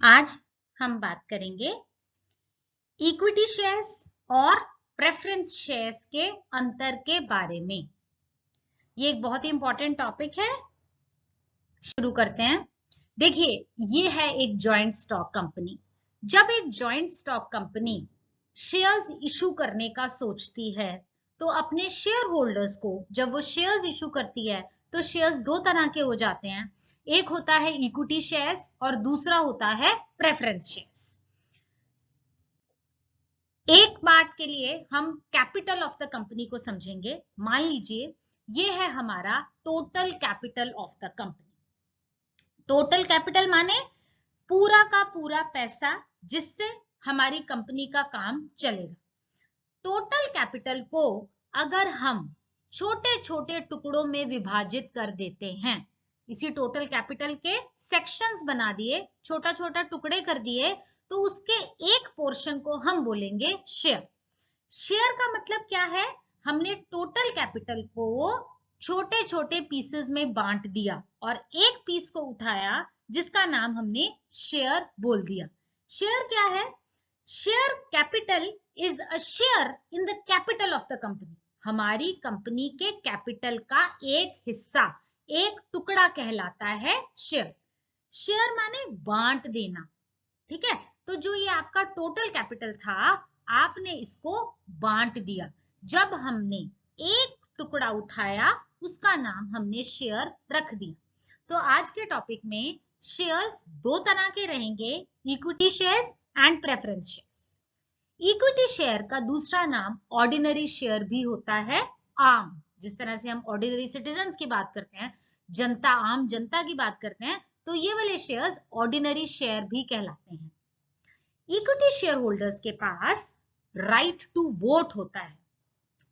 आज हम बात करेंगे इक्विटी शेयर्स और प्रेफरेंस शेयर्स के अंतर के बारे में। ये एक बहुत ही इंपॉर्टेंट टॉपिक है। शुरू करते हैं। देखिए, ये है एक जॉइंट स्टॉक कंपनी। जब एक joint stock company shares issue करने का सोचती है तो अपने शेयर होल्डर्स को जब वो शेयर्स इशू करती है तो शेयर्स दो तरह के हो जाते हैं। एक होता है इक्विटी शेयर्स और दूसरा होता है प्रेफरेंस शेयर्स। एक बात के लिए हम कैपिटल ऑफ द कंपनी को समझेंगे। मान लीजिए ये है हमारा total capital of the company. Total capital माने पूरा का पूरा पैसा जिससे हमारी कंपनी का काम चलेगा। टोटल कैपिटल को अगर हम छोटे छोटे टुकड़ों में विभाजित कर देते हैं, इसी टोटल कैपिटल के सेक्शंस बना दिए, छोटा छोटा टुकड़े कर दिए, तो उसके एक पोर्शन को हम बोलेंगे शेयर। शेयर का मतलब क्या है? हमने टोटल कैपिटल को छोटे छोटे पीसेस में बांट दिया और एक पीस को उठाया जिसका नाम हमने शेयर बोल दिया। शेयर क्या है? Share capital is a share in the capital of the company. हमारी कंपनी के कैपिटल का एक हिस्सा, एक टुकड़ा कहलाता है शेयर। शेयर माने बांट देना, ठीक है? तो जो ये आपका टोटल कैपिटल था, आपने इसको बांट दिया। जब हमने एक टुकड़ा उठाया उसका नाम हमने शेयर रख दिया। तो आज के टॉपिक में शेयर्स दो तरह के रहेंगे, equity shares and preference shares. Equity share का दूसरा नाम ऑर्डिनरी शेयर भी होता है, आम। जिस तरह से हम ऑर्डिनरी सिटीजन्स की बात करते हैं, जनता, आम जनता की बात करते हैं, तो ये वाले शेयर्स ऑर्डिनरी शेयर भी कहलाते हैं। इक्विटी शेयर होल्डर्स के पास राइट टू वोट होता है।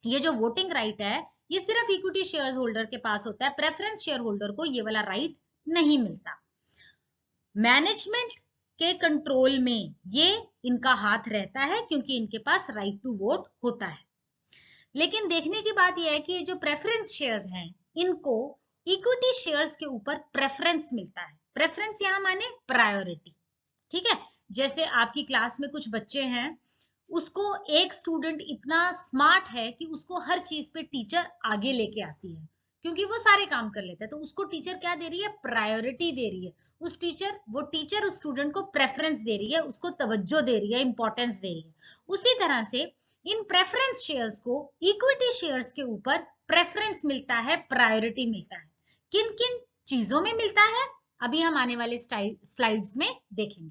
ये जो वोटिंग राइट है ये सिर्फ इक्विटी शेयर होल्डर के पास होता है। प्रेफरेंस शेयर होल्डर को ये वाला राइट नहीं मिलता। मैनेजमेंट के कंट्रोल में ये इनका हाथ रहता है क्योंकि इनके पास राइट टू वोट होता है। लेकिन देखने की बात यह है कि ये जो प्रेफरेंस शेयर्स हैं इनको इक्विटी शेयर्स के ऊपर प्रेफरेंस मिलता है। प्रेफरेंस यहां माने प्रायोरिटी, ठीक है? जैसे आपकी क्लास में कुछ बच्चे हैं, उसको एक स्टूडेंट इतना स्मार्ट है कि उसको हर चीज पे टीचर आगे लेके आती है क्योंकि वो सारे काम कर लेता है, तो उसको टीचर क्या दे रही है? प्रायोरिटी दे रही है। वो टीचर उस स्टूडेंट को प्रेफरेंस दे रही है, उसको तवज्जो दे रही है, इंपॉर्टेंस दे रही है। उसी तरह से इन प्रेफरेंस शेयर्स को इक्विटी शेयर्स के ऊपर प्रेफरेंस मिलता है, प्रायोरिटी मिलता है। किन किन चीजों में मिलता है अभी हम आने वाले स्लाइड्स में देखेंगे।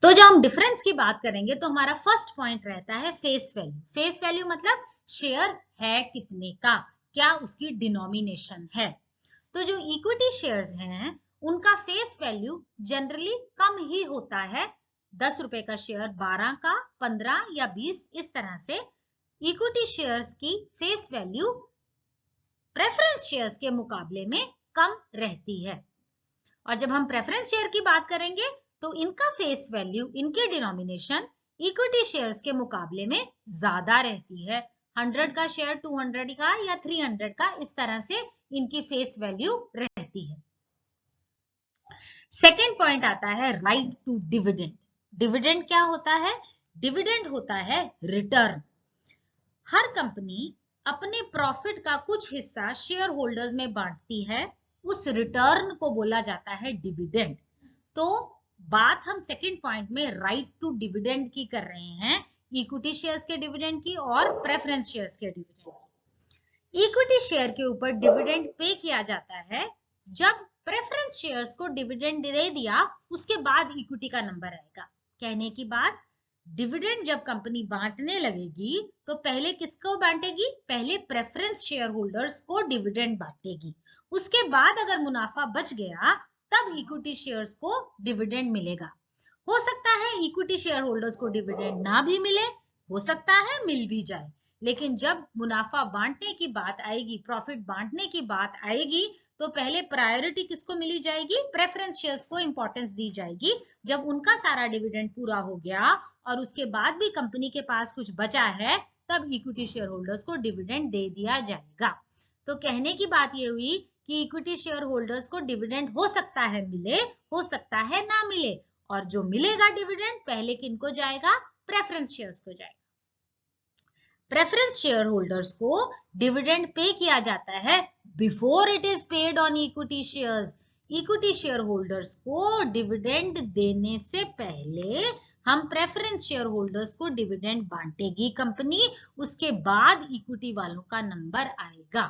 तो जब हम डिफरेंस की बात करेंगे तो हमारा फर्स्ट पॉइंट रहता है फेस वैल्यू। फेस वैल्यू मतलब शेयर है कितने का, क्या उसकी डिनोमिनेशन है। तो जो इक्विटी शेयर्स हैं उनका फेस वैल्यू जनरली कम ही होता है। 10 रुपए का शेयर 12 का, 15 या 20, इस तरह से इक्विटी शेयर्स की फेस वैल्यू प्रेफरेंस शेयर्स के मुकाबले में कम रहती है। और जब हम प्रेफरेंस शेयर की बात करेंगे तो इनका फेस वैल्यू, इनके डिनोमिनेशन इक्विटी शेयर्स के मुकाबले में ज्यादा रहती है। 100 का शेयर 200 का या 300 का, इस तरह से इनकी फेस वैल्यू रहती है। सेकेंड पॉइंट आता है राइट टू डिविडेंड। डिविडेंड क्या होता है? डिविडेंड होता है रिटर्न। हर कंपनी अपने प्रॉफिट का कुछ हिस्सा शेयर होल्डर्स में बांटती है, उस रिटर्न को बोला जाता है डिविडेंड। तो बात हम सेकंड पॉइंट में राइट टू डिविडेंड की कर रहे हैं, इक्विटी शेयर्स के डिविडेंड की और प्रेफरेंस शेयर्स के डिविडेंड की। इक्विटी शेयर के ऊपर डिविडेंड पे किया जाता है जब प्रेफरेंस शेयर्स को डिविडेंड दे दिया उसके बाद इक्विटी का नंबर आएगा। कहने की बात, डिविडेंड जब कंपनी बांटने लगेगी तो पहले किसको बांटेगी? पहले प्रेफरेंस शेयर होल्डर्स को डिविडेंड बांटेगी। उसके बाद अगर मुनाफा बच गया तब इक्विटी शेयर्स को डिविडेंड मिलेगा। हो सकता है इक्विटी शेयर होल्डर्स को डिविडेंड ना भी मिले, हो सकता है मिल भी जाए। लेकिन जब मुनाफा बांटने की बात आएगी, प्रॉफिट बांटने की बात आएगी, तो पहले प्रायोरिटी किसको मिली जाएगी? प्रेफरेंस शेयर्स को इंपॉर्टेंस दी जाएगी। जब उनका सारा डिविडेंड पूरा हो गया और उसके बाद भी कंपनी के पास कुछ बचा है तब इक्विटी शेयर होल्डर्स को डिविडेंड दे दिया जाएगा। तो कहने की बात ये हुई कि इक्विटी शेयर होल्डर्स को डिविडेंड हो सकता है मिले, हो सकता है ना मिले, और जो मिलेगा डिविडेंड पहले किनको जाएगा, प्रेफरेंस शेयर्स को जाएगा। प्रेफरेंस शेयर होल्डर्स को डिविडेंड पे किया जाता है before it is paid on equity shares. Equity share holders को डिविडेंड देने से पहले हम प्रेफरेंस शेयर होल्डर्स को डिविडेंड बांटेगी कंपनी, उसके बाद इक्विटी वालों का नंबर आएगा।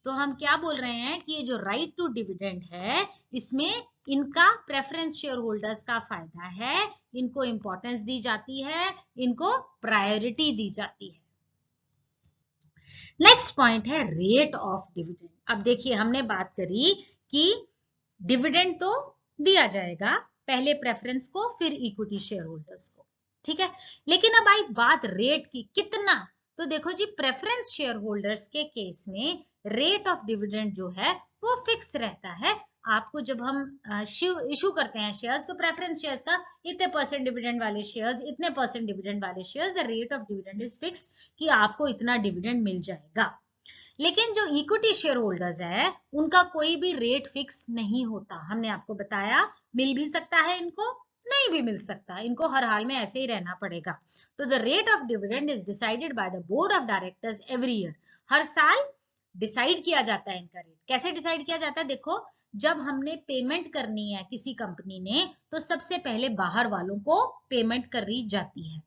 तो हम क्या बोल रहे हैं कि ये जो राइट टू डिविडेंड है इसमें इनका प्रेफरेंस शेयर होल्डर्स का फायदा है, इनको इंपॉर्टेंस दी जाती है, इनको प्रायोरिटी दी जाती है। नेक्स्ट पॉइंट है रेट ऑफ डिविडेंड। अब देखिए हमने बात करी कि डिविडेंड तो दिया जाएगा पहले प्रेफरेंस को फिर इक्विटी शेयर होल्डर्स को, ठीक है, लेकिन अब आई बात रेट की, कितना। तो देखो जी प्रेफरेंस शेयर होल्डर्स के केस में रेट ऑफ डिविडेंड जो है वो फिक्स रहता है। आपको जब हम इशू करते हैं शेयर्स तो प्रेफरेंस शेयर्स का इतने परसेंट डिविडेंड वाले शेयर्स, इतने परसेंट डिविडेंड वाले shares, the rate of dividend is fix कि आपको इतना डिविडेंड मिल जाएगा। लेकिन जो इक्विटी शेयर होल्डर्स है उनका कोई भी रेट फिक्स नहीं होता। हमने आपको बताया मिल भी सकता है, इनको नहीं भी मिल सकता, इनको हर हाल में ऐसे ही रहना पड़ेगा। तो the rate of dividend is decided by the board of directors every year. हर साल डिसाइड किया जाता है इनका रेट। कैसे डिसाइड किया जाता है, देखो जब हमने पेमेंट करनी है किसी कंपनी ने तो सबसे पहले बाहर वालों को पेमेंट करी जाती है।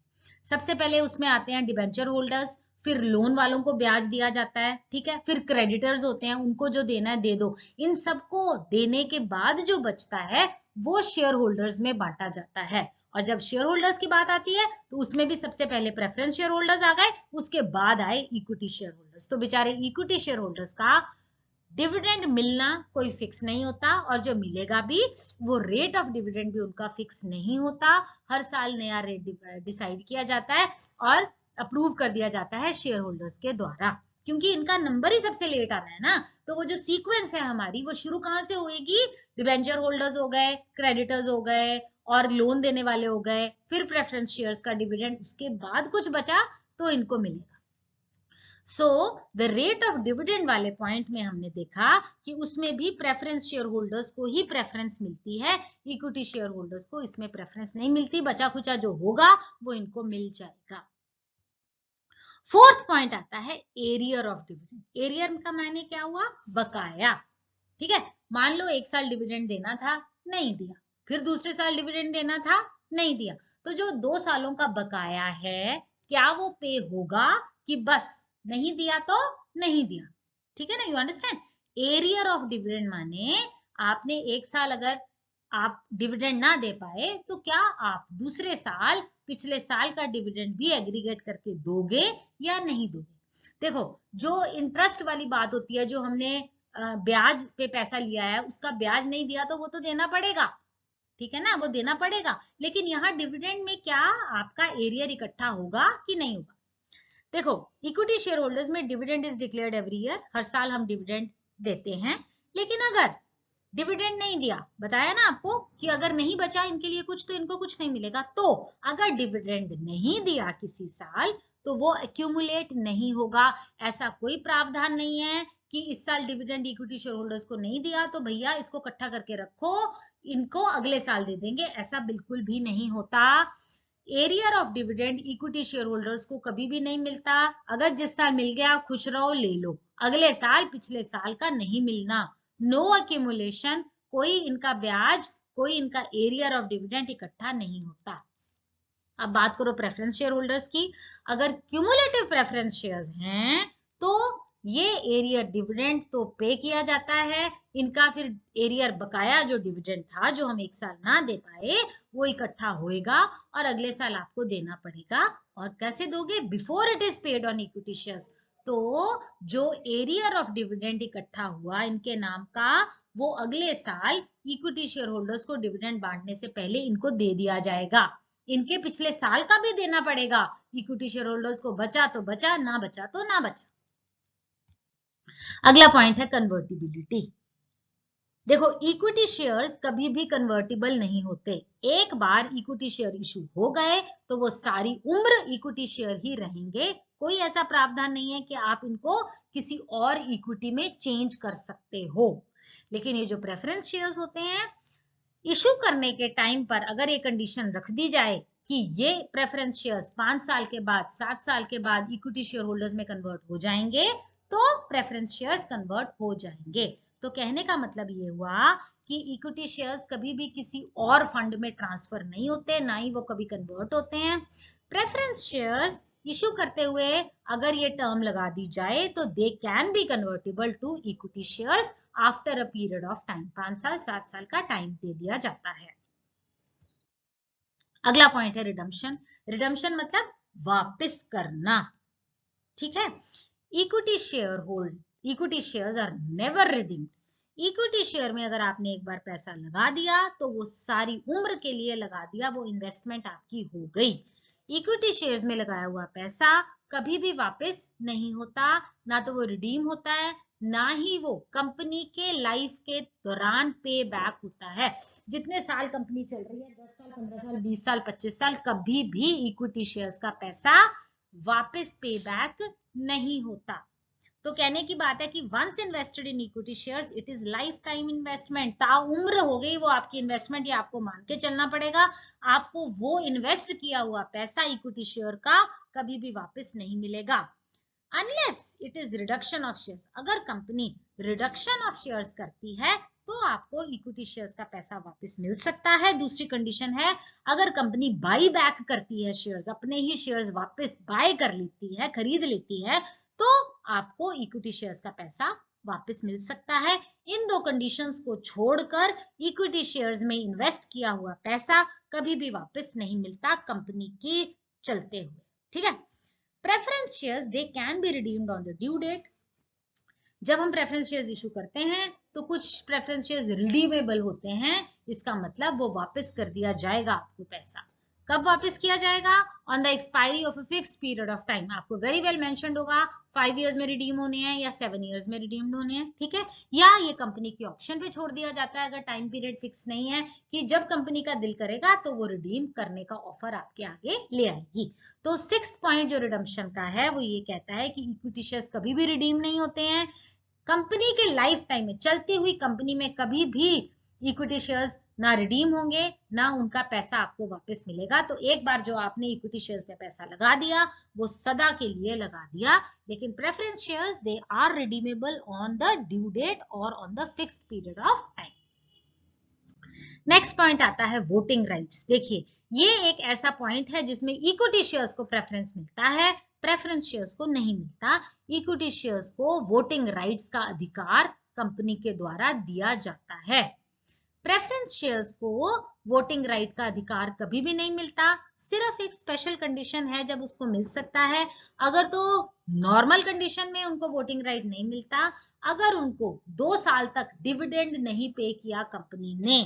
सबसे पहले उसमें आते हैं डिबेंचर होल्डर्स, फिर लोन वालों को ब्याज दिया जाता है, ठीक है, फिर क्रेडिटर्स होते हैं, उनको जो देना है दे दो। इन सबको देने के बाद जो बचता है वो शेयर होल्डर्स में बांटा जाता है। और जब शेयर होल्डर्स की बात आती है तो उसमें भी सबसे पहले प्रेफरेंस शेयर होल्डर्स आ गए, उसके बाद आए इक्विटी शेयर होल्डर्स। तो बेचारे इक्विटी शेयर होल्डर्स का डिविडेंड मिलना कोई फिक्स नहीं होता, और जो मिलेगा भी वो रेट ऑफ डिविडेंड भी उनका फिक्स नहीं होता। हर साल नया रेट डिसाइड किया जाता है और अप्रूव कर दिया जाता है शेयर होल्डर्स के द्वारा, क्योंकि इनका नंबर ही सबसे लेट आना है ना। तो वो जो सीक्वेंस है हमारी वो शुरू कहां से होएगी, डिबेंचर होल्डर्स हो गए, क्रेडिटर्स हो गए और लोन देने वाले हो गए, फिर प्रेफरेंस शेयर्स का डिविडेंड, उसके बाद कुछ बचा तो इनको मिलेगा। So the rate of dividend वाले पॉइंट में हमने देखा कि उसमें भी प्रेफरेंस शेयर होल्डर्स को ही प्रेफरेंस मिलती है, इक्विटी शेयर होल्डर्स को इसमें प्रेफरेंस नहीं मिलती, बचा खुचा जो होगा वो इनको मिल जाएगा। फोर्थ पॉइंट आता है एरियर ऑफ डिविडेंड। एरियर का मायने क्या हुआ, बकाया, ठीक है। मान लो एक साल डिविडेंड देना था, नहीं दिया, फिर दूसरे साल डिविडेंड देना था, नहीं दिया, तो जो 2 सालों का बकाया है क्या वो पे होगा कि बस नहीं दिया तो नहीं दिया, ठीक है ना, you understand. Arrear of dividend माने आपने एक साल अगर आप डिविडेंड ना दे पाए तो क्या आप दूसरे साल पिछले साल का डिविडेंड भी एग्रीगेट करके दोगे या नहीं दोगे। देखो जो इंटरेस्ट वाली बात होती है, जो हमने ब्याज पे पैसा लिया है उसका ब्याज नहीं दिया तो वो तो देना पड़ेगा, ठीक है ना, वो देना पड़ेगा। लेकिन यहाँ डिविडेंड में क्या आपका एरियर इकट्ठा होगा कि नहीं होगा। देखो इक्विटी शेयर होल्डर्स में dividend is declared every year, हर साल हम डिविडेंड देते हैं। लेकिन अगर डिविडेंड नहीं दिया, बताया ना आपको कि अगर नहीं बचा इनके लिए कुछ तो इनको कुछ नहीं मिलेगा। तो अगर डिविडेंड नहीं दिया किसी साल तो वो एक्यूमुलेट नहीं होगा। ऐसा कोई प्रावधान नहीं है कि इस साल डिविडेंड इक्विटी शेयर होल्डर्स को नहीं दिया तो भैया इसको इकट्ठा करके रखो, इनको अगले साल दे देंगे, ऐसा बिल्कुल भी नहीं होता। Arrear of dividend equity share holders को कभी भी नहीं मिलता। अगर जिस साल मिल गया खुश रहो ले लो, अगले साल पिछले साल का नहीं मिलना। नो एक्यूमुलेशन, कोई इनका ब्याज, कोई इनका एरियर ऑफ डिविडेंड इकट्ठा नहीं होता। अब बात करो प्रेफरेंस शेयर होल्डर्स की। अगर क्यूमुलेटिव प्रेफरेंस शेयर्स हैं तो ये एरियर डिविडेंड तो पे किया जाता है, इनका फिर एरियर बकाया जो डिविडेंड था जो हम एक साल ना दे पाए वो इकट्ठा होएगा और अगले साल आपको देना पड़ेगा। और कैसे दोगे, before it is paid on equity shares. तो जो एरियर ऑफ डिविडेंड इकट्ठा हुआ इनके नाम का वो अगले साल इक्विटी शेयर होल्डर्स को डिविडेंड बांटने से पहले इनको दे दिया जाएगा। इनके पिछले साल का भी देना पड़ेगा, इक्विटी शेयर होल्डर्स को बचा तो बचा, ना बचा तो ना बचा। अगला पॉइंट है कन्वर्टिबिलिटी। देखो इक्विटी शेयर्स कभी भी कन्वर्टिबल नहीं होते। एक बार इक्विटी शेयर इशू हो गए तो वो सारी उम्र इक्विटी शेयर ही रहेंगे। कोई ऐसा प्रावधान नहीं है कि आप इनको किसी और इक्विटी में चेंज कर सकते हो। लेकिन ये जो प्रेफरेंस शेयर्स होते हैं इशू करने के टाइम पर अगर ये कंडीशन रख दी जाए कि ये प्रेफरेंस शेयर्स 5 साल के बाद 7 साल के बाद इक्विटी शेयर होल्डर्स में कन्वर्ट हो जाएंगे तो प्रेफरेंस शेयर्स कन्वर्ट हो जाएंगे। तो कहने का मतलब ये हुआ कि इक्विटी शेयर्स कभी भी किसी और फंड में ट्रांसफर नहीं होते, ना ही वो कभी कन्वर्ट होते हैं। प्रेफरेंस शेयर्स इशू करते हुए अगर ये टर्म लगा दी जाए तो they can be convertible to equity shares after a period of time. 5 साल 7 साल का टाइम दे दिया जाता है। अगला पॉइंट है रिडम्पशन। रिडम्पशन मतलब वापस करना, ठीक है। Equity shares are never redeemed. Equity share में अगर आपने एक बार पैसा लगा दिया तो वो सारी उम्र के लिए लगा दिया, वो इन्वेस्टमेंट आपकी हो गई। इक्विटी शेयर्स में लगाया हुआ पैसा कभी भी वापस नहीं होता, ना तो वो रिडीम होता है, ना ही वो कंपनी के लाइफ के दौरान पे बैक होता है। जितने साल कंपनी चल रही है, 10 साल 15 साल 20 साल 25 साल, कभी भी इक्विटी शेयर्स का पैसा वापस पे बैक नहीं होता। तो कहने की बात है कि once invested in equity shares it is life time investment. ताउम्र हो गई वो आपकी इन्वेस्टमेंट, ये आपको मान के चलना पड़ेगा। आपको वो इन्वेस्ट किया हुआ पैसा इक्विटी शेयर का कभी भी वापस नहीं मिलेगा unless it is reduction of shares. अगर कंपनी रिडक्शन ऑफ शेयर्स करती है तो आपको इक्विटी शेयर्स का पैसा वापस मिल सकता है। दूसरी कंडीशन है अगर कंपनी बाई बैक करती है शेयर्स, अपने ही शेयर्स वापस बाय कर लेती है, खरीद लेती है, तो आपको इक्विटी शेयर्स का पैसा वापस मिल सकता है। इन दो कंडीशंस को छोड़कर इक्विटी शेयर्स में इन्वेस्ट किया हुआ पैसा कभी भी वापस नहीं मिलता कंपनी के चलते हुए, ठीक है। Preference shares they can be redeemed on the due date. जब हम प्रेफरेंस शेयर्स इशू करते हैं तो कुछ प्रेफरेंस शेयर्स रिडीमेबल होते हैं, इसका मतलब वो वापस कर दिया जाएगा आपको पैसा। कब वापस किया जाएगा? On the expiry of a fixed period of time. आपको वेरी वेल मेंशन्ड होगा 5 इयर्स में रिडीम होने हैं या 7 इयर्स में रिडीम्ड होने हैं, ठीक है। या ये कंपनी के ऑप्शन पे छोड़ दिया जाता है अगर टाइम पीरियड फिक्स नहीं है, कि जब कंपनी का दिल करेगा तो वो रिडीम करने का ऑफर आपके आगे ले आएगी। तो 6th पॉइंट जो रिडम्पशन का है वो ये कहता है कि इक्विटी शेयर्स कभी भी रिडीम नहीं होते हैं। कंपनी के लाइफ टाइम में, चलती हुई कंपनी में कभी भी इक्विटी शेयर्स ना रिडीम होंगे, ना उनका पैसा आपको वापस मिलेगा। तो एक बार जो आपने इक्विटी शेयर्स में पैसा लगा दिया वो सदा के लिए लगा दिया। लेकिन preference shares they are redeemable on the due date और on the fixed period of time. Next point आता है वोटिंग राइट्स। देखिए ये एक ऐसा पॉइंट है जिसमें इक्विटी शेयर्स को प्रेफरेंस मिलता है, प्रेफरेंस शेयर्स को नहीं मिलता। इक्विटी शेयर्स को वोटिंग राइट्स का अधिकार कंपनी के द्वारा दिया जाता है। प्रेफरेंस शेयर्स को वोटिंग राइट का अधिकार कभी भी नहीं मिलता। सिर्फ एक स्पेशल कंडीशन है जब उसको मिल सकता है, अगर तो नॉर्मल कंडीशन में उनको वोटिंग राइट नहीं मिलता, अगर उनको 2 साल तक डिविडेंड नहीं पे किया कंपनी ने,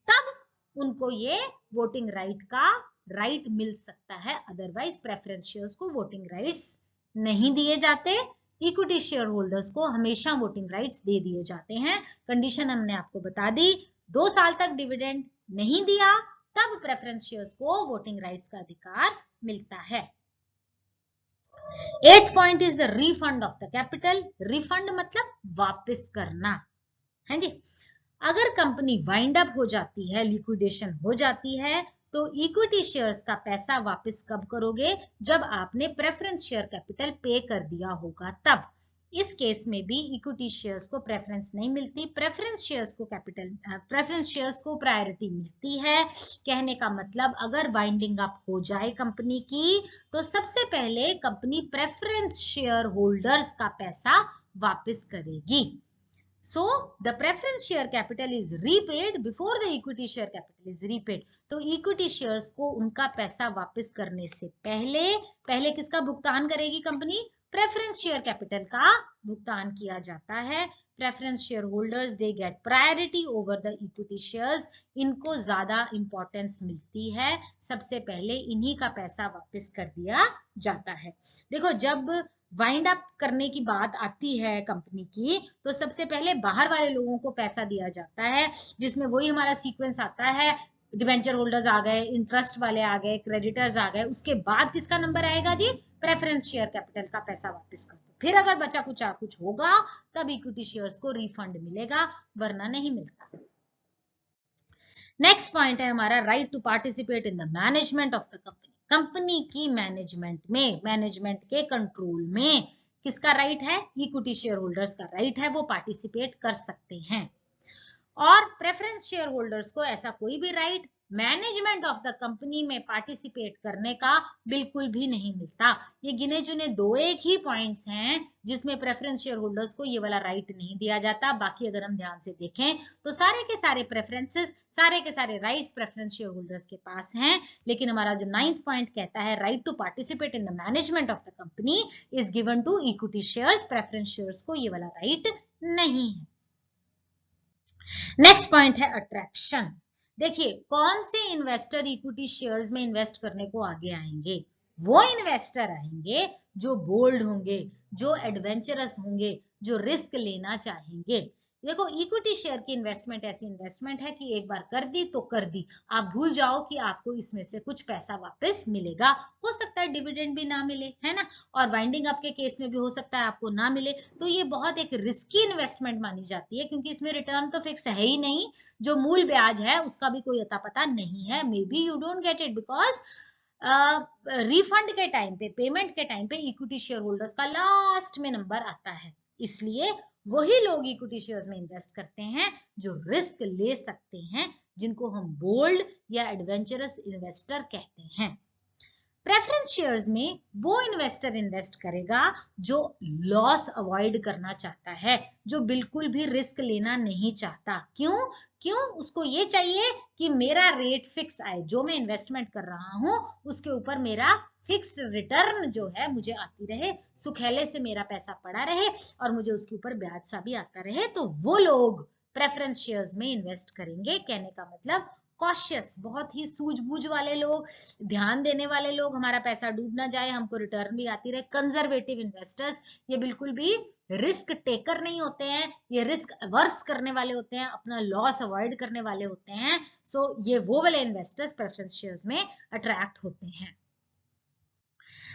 तब उनको ये वोटिंग राइट का राइट मिल सकता है। अदरवाइज प्रेफरेंस शेयर्स को वोटिंग राइट्स नहीं दिए जाते। इक्विटी शेयर होल्डर्स को हमेशा वोटिंग राइट्स दे दिए जाते हैं। कंडीशन हमने आपको बता दी, 2 साल तक डिविडेंड नहीं दिया तब प्रेफरेंस शेयर्स को वोटिंग राइट्स का अधिकार मिलता है। 8th point is the refund of the capital. Refund मतलब वापस करना, है जी। अगर कंपनी वाइंड अप हो जाती है, लिक्विडेशन हो जाती है, तो इक्विटी शेयर्स का पैसा वापस कब करोगे? जब आपने प्रेफरेंस शेयर कैपिटल पे कर दिया होगा तब। इस केस में भी इक्विटी शेयर्स को प्रेफरेंस नहीं मिलती, प्रेफरेंस शेयर्स को प्रायोरिटी मिलती है। कहने का मतलब अगर वाइंडिंग अप हो जाए कंपनी की तो सबसे पहले कंपनी प्रेफरेंस शेयर होल्डर्स का पैसा वापस करेगी। So the preference share capital is repaid before the equity share capital is repaid. तो equity shares को उनका पैसा वापस करने से पहले किसका भुगतान करेगी कंपनी? प्रेफरेंस शेयर कैपिटल का भुगतान किया जाता है। Preference share holders they get priority over the equity shares. इनको ज्यादा इंपॉर्टेंस मिलती है, सबसे पहले इन्हीं का पैसा वापस कर दिया जाता है। देखो जब वाइंड अप करने की बात आती है कंपनी की तो सबसे पहले बाहर वाले लोगों को पैसा दिया जाता है, जिसमें वही हमारा सीक्वेंस आता है, डिवेंचर होल्डर्स आ गए, इंटरेस्ट वाले आ गए, क्रेडिटर्स आ गए, उसके बाद किसका नंबर आएगा जी? प्रेफरेंस शेयर कैपिटल का पैसा वापस कर दो। फिर अगर बचा कुछ होगा तब इक्विटी शेयर्स को रिफंड मिलेगा, वरना नहीं मिलता। नेक्स्ट पॉइंट है हमारा right to participate in the management of the company. Company की मैनेजमेंट में, मैनेजमेंट के कंट्रोल में किसका राइट है? इक्विटी शेयर होल्डर्स का राइट है, वो पार्टिसिपेट कर सकते हैं। और प्रेफरेंस शेयर होल्डर्स को ऐसा कोई भी right management of the company में पार्टिसिपेट करने का बिल्कुल भी नहीं मिलता। ये गिने चुने दो एक ही पॉइंट्स हैं जिसमें प्रेफरेंस शेयर होल्डर्स को ये वाला राइट नहीं दिया जाता। बाकी अगर हम ध्यान से देखें तो सारे के सारे प्रेफरेंसेस, सारे के सारे राइट्स प्रेफरेंस शेयर होल्डर्स के पास हैं। लेकिन हमारा जो 9th पॉइंट कहता है right to participate in the management of the company is given to equity shares, preference shares को ये वाला राइट नहीं है। नेक्स्ट पॉइंट है अट्रैक्शन। देखिए कौन से इन्वेस्टर इक्विटी शेयर्स में इन्वेस्ट करने को आगे आएंगे? वो इन्वेस्टर आएंगे जो बोल्ड होंगे, जो एडवेंचरस होंगे, जो रिस्क लेना चाहेंगे। देखो इक्विटी शेयर की इन्वेस्टमेंट ऐसी इन्वेस्टमेंट है कि एक बार कर दी तो कर दी, आप भूल जाओ कि आपको इसमें से कुछ पैसा वापस मिलेगा। हो सकता है डिविडेंड भी ना मिले, है ना, और वाइंडिंग अप के केस में भी हो सकता है आपको ना मिले। तो ये बहुत एक रिस्की इन्वेस्टमेंट मानी जाती है क्योंकि इसमें रिटर्न तो फिक्स है ही नहीं, जो मूल ब्याज है उसका भी कोई अता पता नहीं है। May be you don't get it because refund के टाइम पे, पेमेंट के टाइम पे इक्विटी शेयर होल्डर्स का लास्ट में नंबर आता है। इसलिए वही लोग इक्विटी शेयर्स में इन्वेस्ट करते हैं जो रिस्क ले सकते हैं, जिनको हम बोल्ड या एडवेंचरस इन्वेस्टर कहते हैं। प्रेफरेंस शेयर्स में वो इन्वेस्टर इन्वेस्ट करेगा जो लॉस अवॉइड करना चाहता है, जो बिल्कुल भी रिस्क लेना नहीं चाहता। क्यों? उसको ये चाहिए कि मेरा रेट फिक्स आए, जो मैं इन्वेस्टमेंट कर रहा हूं उसके ऊपर मेरा फिक्स्ड रिटर्न जो है मुझे आती रहे, सुखेले से मेरा पैसा पड़ा रहे और मुझे उसके ऊपर ब्याज सा भी आता रहे। तो वो लोग प्रेफरेंस शेयर्स में इन्वेस्ट करेंगे। कहने का मतलब कॉशियस, बहुत ही सूझबूझ वाले लोग, ध्यान देने वाले लोग, हमारा पैसा डूब ना जाए, हमको रिटर्न भी आती रहे। कंजर्वेटिव इन्वेस्टर्स ये बिल्कुल भी रिस्क टेकर नहीं होते हैं, ये रिस्क अवर्स करने वाले होते हैं, अपना लॉस अवॉइड करने वाले होते हैं। सो ये वो वाले इन्वेस्टर्स प्रेफरेंस शेयर्स में अट्रैक्ट होते हैं।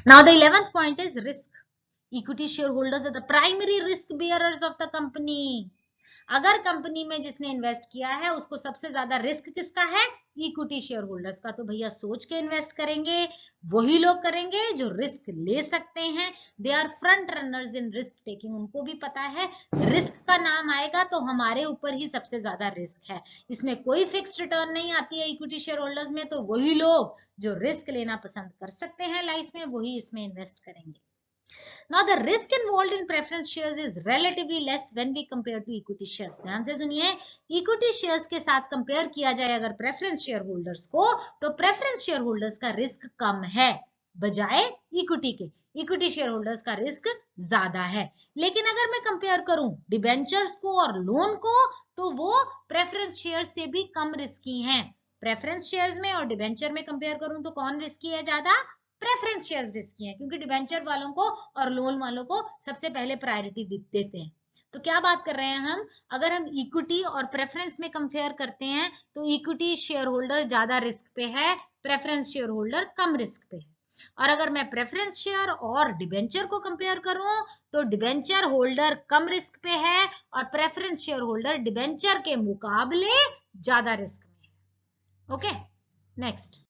Now the 11th point is risk. Equity share holders are the primary risk bearers of the company. अगर कंपनी में जिसने इन्वेस्ट किया है उसको सबसे ज्यादा रिस्क किसका है? इक्विटी शेयर होल्डर्स का। तो भैया सोच के इन्वेस्ट करेंगे, वही लोग करेंगे जो रिस्क ले सकते हैं। They are front runners in risk taking. उनको भी पता है रिस्क का नाम आएगा तो हमारे ऊपर ही सबसे ज्यादा रिस्क है, इसमें कोई फिक्स रिटर्न नहीं आती है इक्विटी शेयर होल्डर्स में। तो वही लोग जो रिस्क लेना पसंद कर सकते हैं लाइफ में, वही इसमें इन्वेस्ट करेंगे। Now the risk involved in preference shares is relatively less when we compare to equity shares. ध्यान से सुनिए, इक्विटी शेयर्स के साथ कंपेयर किया जाए अगर प्रेफरेंस शेयर होल्डर्स को, तो प्रेफरेंस शेयर होल्डर्स का रिस्क कम है बजाय इक्विटी के। इक्विटी शेयर होल्डर्स का रिस्क ज्यादा है। लेकिन अगर मैं कंपेयर करूं डिबेंचर्स को और लोन को, तो वो प्रेफरेंस शेयर से भी कम रिस्की हैं। प्रेफरेंस शेयर्स में और डिबेंचर में कंपेयर करूं तो कौन रिस्की है ज्यादा? प्रेफरेंस शेयर्स रिस्की हैं, क्योंकि डिबेंचर वालों को और लोन वालों को सबसे पहले प्रायोरिटी देते हैं। तो क्या बात कर रहे हैं हम? अगर हम इक्विटी और प्रेफरेंस में कंपेयर करते हैं तो इक्विटी शेयर होल्डर ज्यादा रिस्क पे है, प्रेफरेंस शेयर होल्डर कम रिस्क पे है। और अगर मैं प्रेफरेंस शेयर और डिबेंचर को कंपेयर करूं तो डिबेंचर होल्डर कम रिस्क पे है और प्रेफरेंस शेयर होल्डर डिबेंचर के मुकाबले ज्यादा रिस्क में है। Okay, next.